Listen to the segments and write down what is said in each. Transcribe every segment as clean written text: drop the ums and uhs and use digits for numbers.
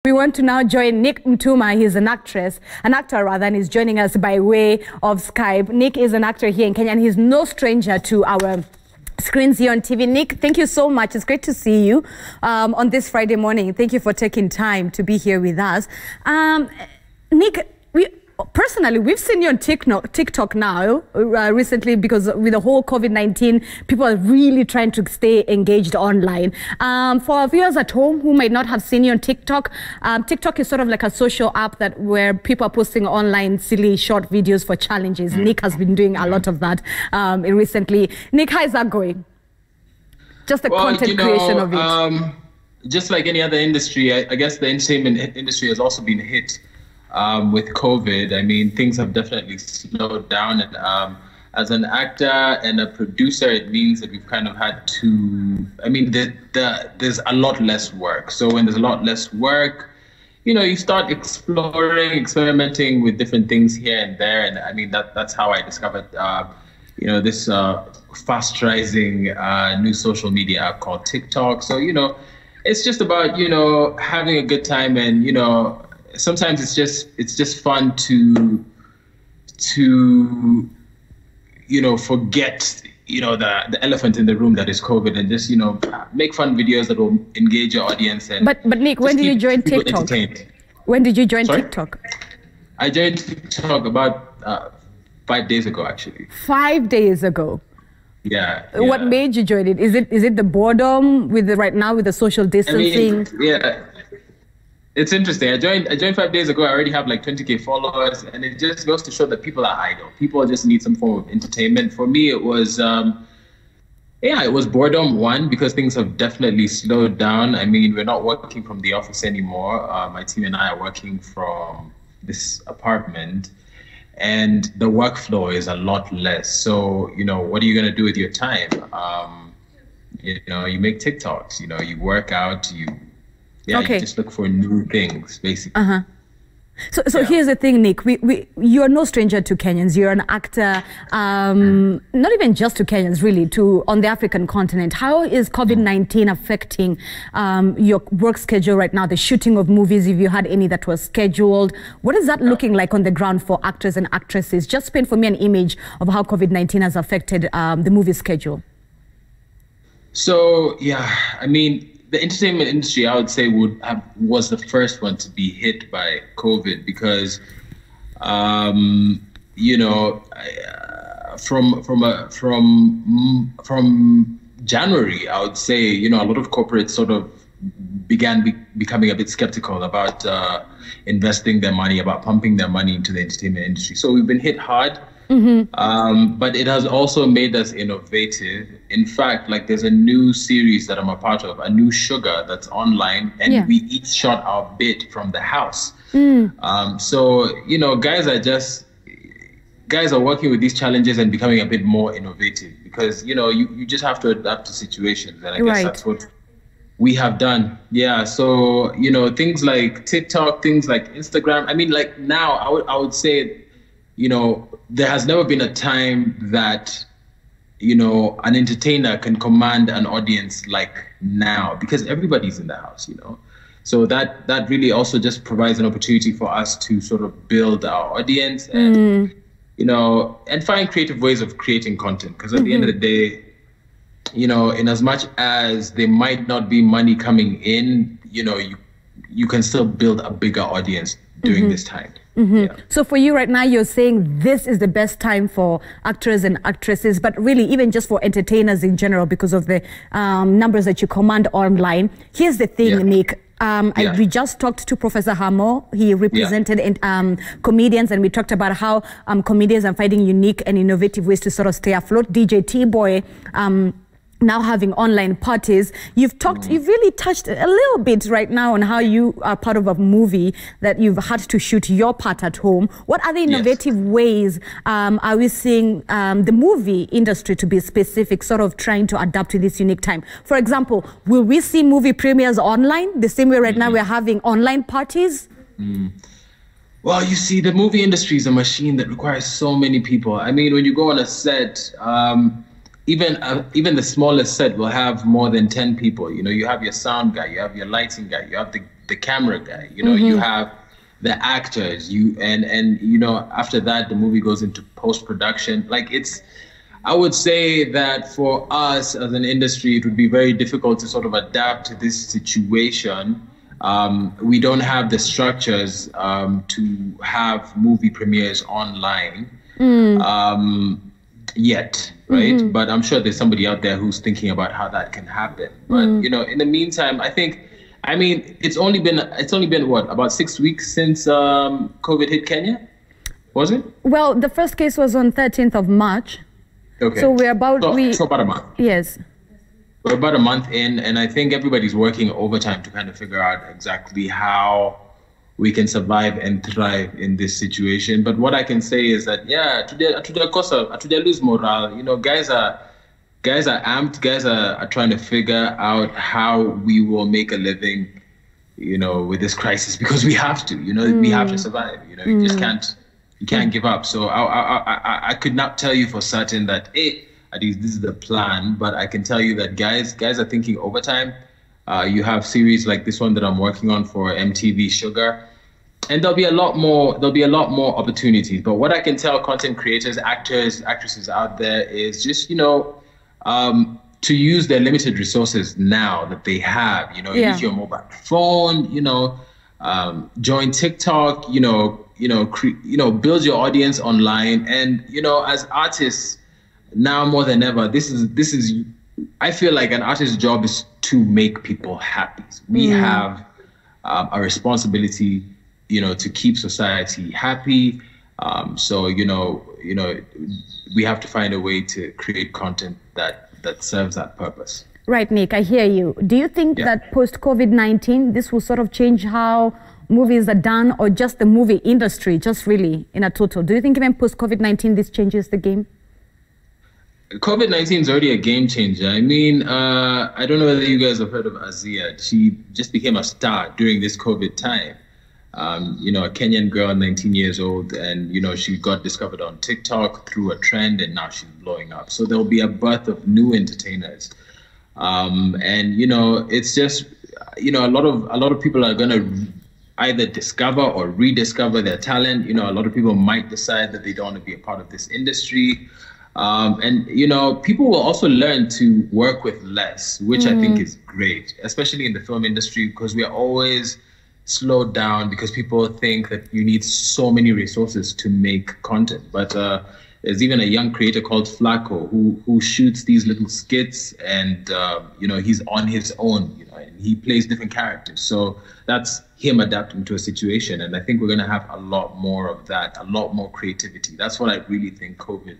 We want to now join Nick Mutuma. He's an actor rather, and he's joining us by way of Skype. Nick is an actor here in Kenya, and he's no stranger to our screens here on TV. Nick, thank you so much. It's great to see you on this Friday morning. Thank you for taking time to be here with us. Nick, personally, we've seen you on TikTok now recently, because with the whole COVID-19, people are really trying to stay engaged online. For our viewers at home who might not have seen you on TikTok, TikTok is sort of like a social app where people are posting online silly short videos for challenges. Nick has been doing a lot of that recently. Nick, how is that going? Just the content creation of it. Just like any other industry, I guess the entertainment industry has also been hit with COVID. I mean, things have definitely slowed down, and as an actor and a producer, it means that we've kind of had to, I mean, there's a lot less work. So when there's a lot less work, you know, you start exploring, experimenting with different things here and there. And I mean, that's how I discovered, you know, this fast rising new social media app called TikTok. So, you know, it's just about, you know, having a good time, and, you know, sometimes it's just fun to you know, forget, you know, the elephant in the room that is COVID, and just, you know, make fun videos that will engage your audience. And but Nick, when did you join TikTok? When did you join TikTok? I joined TikTok about 5 days ago, actually. 5 days ago. Yeah. What made you join it? Is it the boredom with right now with the social distancing? I mean, yeah. It's interesting. I joined 5 days ago. I already have like 20K followers, and it just goes to show that people are idle. People just need some form of entertainment. For me, it was, it was boredom, one, because things have definitely slowed down. I mean, we're not working from the office anymore. My team and I are working from this apartment, and the workflow is a lot less. So, you know, what are you going to do with your time? You know, you make TikToks, you know, you work out, you just look for new things, basically. So here's the thing, Nick. You are no stranger to Kenyans. You're an actor, not even just to Kenyans, really, on the African continent. How is COVID-19 affecting your work schedule right now, the shooting of movies, if you had any that was scheduled? What is that looking like on the ground for actors and actresses? Just paint for me an image of how COVID-19 has affected the movie schedule. So, yeah, I mean, the entertainment industry, I would say, was the first one to be hit by COVID, because, you know, from January, I would say, you know, a lot of corporates sort of began becoming a bit skeptical about investing their money, about pumping their money into the entertainment industry. So we've been hit hard. But it has also made us innovative. In fact, like, there's a new series that I'm a part of, a new Sugar, that's online, and we each shot our bit from the house. So, you know, guys are working with these challenges and becoming a bit more innovative, because, you know, you just have to adapt to situations, and I guess that's what we have done. Yeah. So, you know, things like TikTok, things like Instagram. I mean, like, now I would say, you know, there has never been a time that, you know, an entertainer can command an audience like now, because everybody's in the house, you know. So that really also just provides an opportunity for us to sort of build our audience and, you know, and find creative ways of creating content. Because at the end of the day, you know, in as much as there might not be money coming in, you know, you can still build a bigger audience during this time. So for you right now, you're saying this is the best time for actors and actresses, but really even just for entertainers in general, because of the numbers that you command online. Here's the thing, Nick. We just talked to Professor Hamo. He represented comedians, and we talked about how comedians are finding unique and innovative ways to sort of stay afloat. DJ T-Boy, now having online parties. You've really touched a little bit right now on how you are part of a movie that you've had to shoot your part at home. What other innovative ways are we seeing the movie industry, to be specific, sort of trying to adapt to this unique time? For example, will we see movie premieres online the same way right now we're having online parties? Well, you see, the movie industry is a machine that requires so many people. I mean, when you go on a set, even the smallest set will have more than 10 people. You know, you have your sound guy, you have your lighting guy, you have the camera guy. You know, you have the actors. And you know, after that, the movie goes into post-production. Like I would say that for us as an industry, it would be very difficult to sort of adapt to this situation. We don't have the structures to have movie premieres online yet, right? But I'm sure there's somebody out there who's thinking about how that can happen. But you know, in the meantime, I mean, it's only been what, about 6 weeks since COVID hit Kenya, was it? Well, the first case was on 13th of March. Okay. So we're about so about a month. Yes. We're about a month in, and I think everybody's working overtime to kind of figure out exactly how we can survive and thrive in this situation. But what I can say is that, yeah, to lose morale, you know, guys are amped, guys are trying to figure out how we will make a living, you know, with this crisis, because we have to, you know, we have to survive, you know, you just can't give up. So I could not tell you for certain that, hey, at least this is the plan, but I can tell you that guys are thinking overtime. You have series like this one that I'm working on for MTV Sugar, and there'll be a lot more opportunities. But what I can tell content creators, actors, actresses out there is just, you know, to use their limited resources now that they have, you know, use your mobile phone, you know, join TikTok, build your audience online. And, you know, as artists now more than ever, this is, I feel like an artist's job is to make people happy. We have a responsibility, you know, to keep society happy. So, you know, we have to find a way to create content that serves that purpose. Right, Nick, I hear you. Do you think that post-COVID-19, this will sort of change how movies are done, or just the movie industry, just really in a total? Do you think even post-COVID-19, this changes the game? COVID-19 is already a game changer. I mean, I don't know whether you guys have heard of Azia. She just became a star during this COVID time. You know, a Kenyan girl, 19 years old, and, you know, she got discovered on TikTok through a trend, and now she's blowing up. So there'll be a birth of new entertainers. And, you know, it's just, you know, a lot of people are going to either discover or rediscover their talent. You know, a lot of people might decide that they don't want to be a part of this industry. And, you know, people will also learn to work with less, which I think is great, especially in the film industry, because we are always slowed down because people think that you need so many resources to make content. But there's even a young creator called Flacco who shoots these little skits, and, you know, he's on his own, you know, and he plays different characters. So that's him adapting to a situation. And I think we're going to have a lot more of that, a lot more creativity. That's what I really think COVID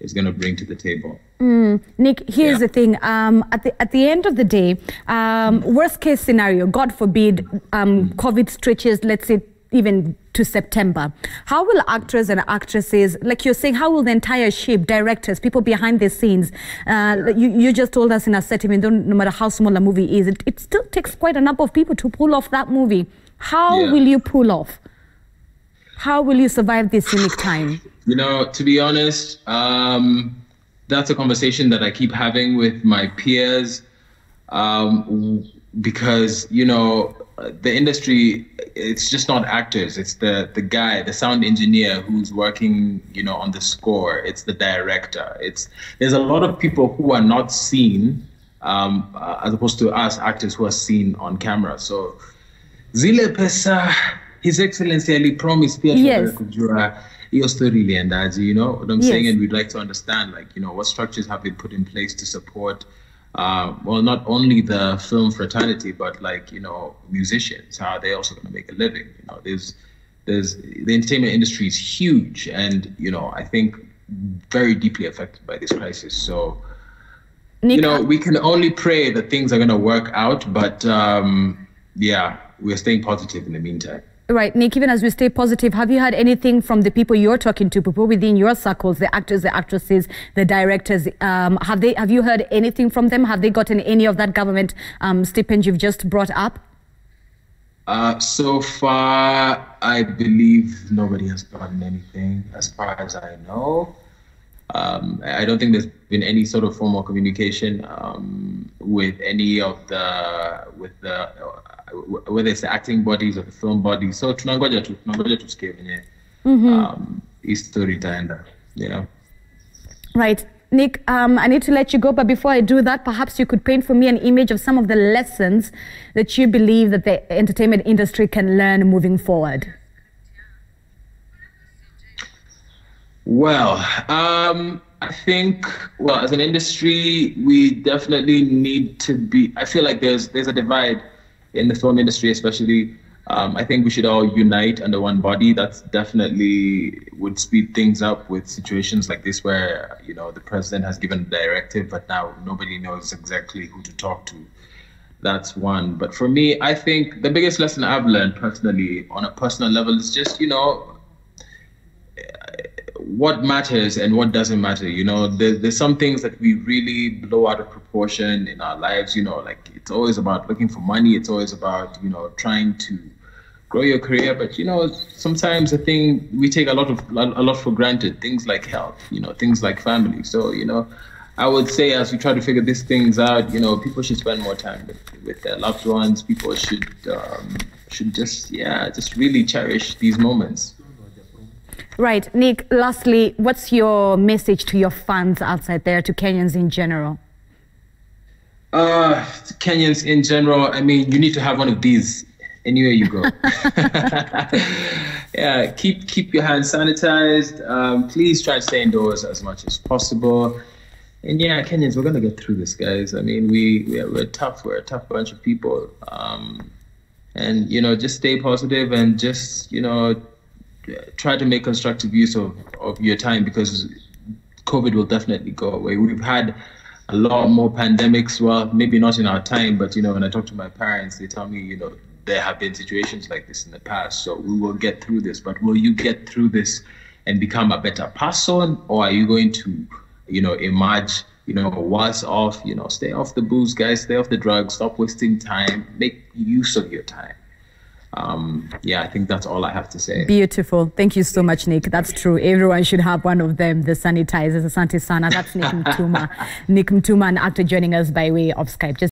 is going to bring to the table. Nick, here's the thing. At the end of the day, worst case scenario, God forbid, COVID stretches, let's say, even to September. How will actors and actresses, like you're saying, how will the entire ship, directors, people behind the scenes, you just told us in a setting, no matter how small a movie is, it still takes quite a number of people to pull off that movie. How will you pull off? How will you survive this unique time? You know, to be honest, that's a conversation that I keep having with my peers, because, you know, the industry, it's just not actors. It's the guy, the sound engineer who's working, you know, on the score. It's the director. There's a lot of people who are not seen, as opposed to us actors who are seen on camera. So, Zile Pesa, His Excellency Ali promised your story, you know what I'm saying? And we'd like to understand, like, you know, what structures have been put in place to support, well, not only the film fraternity, but, like, you know, musicians. How are they also going to make a living? You know, there's the entertainment industry is huge, and, you know, I think very deeply affected by this crisis. So, Nick, you know, we can only pray that things are going to work out, but yeah, we're staying positive in the meantime. Right, Nick, even as we stay positive, have you heard anything from the people you're talking to, people within your circles, the actors, the actresses, the directors? Have you heard anything from them? Have they gotten any of that government stipend you've just brought up? So far, I believe nobody has gotten anything, as far as I know. I don't think there's been any sort of formal communication with any of the whether it's the acting bodies or the film bodies. So tunangoja tusikie venye hii story itaenda, you know. Right. Nick, I need to let you go, but before I do that, perhaps you could paint for me an image of some of the lessons that you believe that the entertainment industry can learn moving forward. Well, I think, well, as an industry, we definitely need to be, I feel like there's a divide in the film industry, especially. I think we should all unite under one body. That's definitely would speed things up with situations like this where, you know, the president has given a directive, but now nobody knows exactly who to talk to. That's one. But for me, I think the biggest lesson I've learned personally on a personal level is just, you know, what matters and what doesn't matter. You know, there's some things that we really blow out of proportion in our lives. You know, like it's always about looking for money. It's always about, you know, trying to grow your career. But, you know, sometimes I think we take a lot for granted. Things like health, you know, things like family. So, you know, I would say as we try to figure these things out, you know, people should spend more time with their loved ones. People should just really cherish these moments. Right. Nick, lastly, what's your message to your fans outside there, to Kenyans in general? Kenyans in general, I mean, you need to have one of these anywhere you go. Yeah, keep your hands sanitized. Please try to stay indoors as much as possible. And yeah, Kenyans, we're going to get through this, guys. I mean, we're tough. We're a tough bunch of people. And, you know, just stay positive and just, you know, try to make constructive use of your time, because COVID will definitely go away. We've had a lot more pandemics, well, maybe not in our time, but, you know, when I talk to my parents, they tell me, you know, there have been situations like this in the past, so we will get through this. But will you get through this and become a better person, or are you going to, you know, emerge, you know, worse off? You know, stay off the booze, guys, stay off the drugs, stop wasting time, make use of your time. Yeah, I think that's all I have to say. Beautiful. Thank you so much, Nick. That's true. Everyone should have one of them, the sanitizers. Asante sana. That's Nick Mutuma. Nick Mutuma, an actor joining us by way of Skype.